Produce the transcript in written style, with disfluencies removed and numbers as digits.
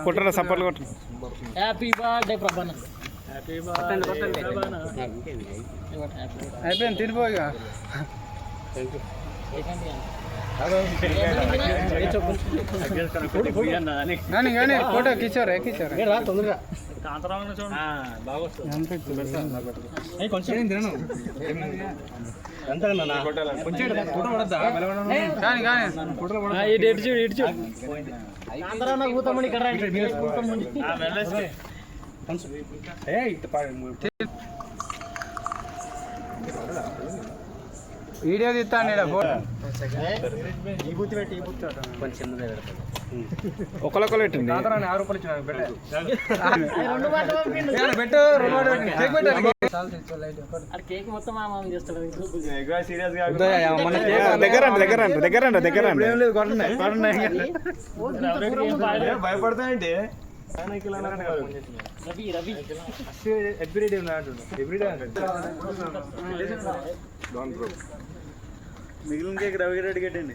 కొట్టరా సప్పట్లు కొట్టు. Happy birthday Prabhana. అయిపోయింది తినిపోయిగా. కానీ ఫోటో కిచోరే తొందరగా వీడియో తీస్తాను ఒకళ్ళొకళ్ళు పెట్టండి. భయపడతాయంటే మిగిలిన కేక్ రవి రెడ్డి కట్టండి.